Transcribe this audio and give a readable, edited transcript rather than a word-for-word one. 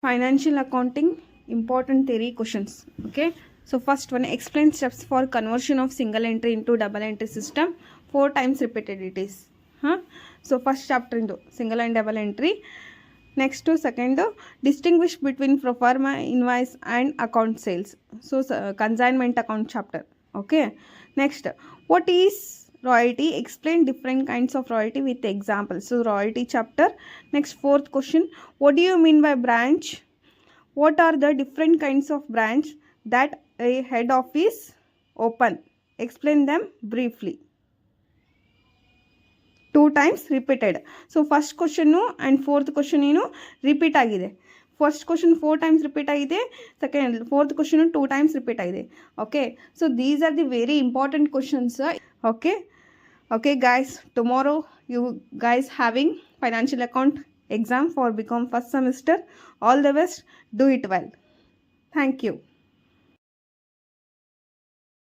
Financial accounting important theory questions. Okay, so first one, explain steps for conversion of single entry into double entry system. 4 times repeated it is. So first chapter into single and double entry. Next to second, distinguish between pro forma invoice and account sales. So consignment account chapter. Okay, next, what is royalty? Explain different kinds of royalty with examples. So royalty chapter. Next, fourth question, what do you mean by branch? What are the different kinds of branch that a head office open? Explain them briefly. 2 times repeated. So first question and fourth question repeat ಆಗಿದೆ. First question 4 times repeat ಆಗಿದೆ, second fourth question 2 times repeat ಆಗಿದೆ. Okay, so these are the very important questions. Okay guys, tomorrow you guys having financial account exam for become first semester. All the best, do it well. Thank you.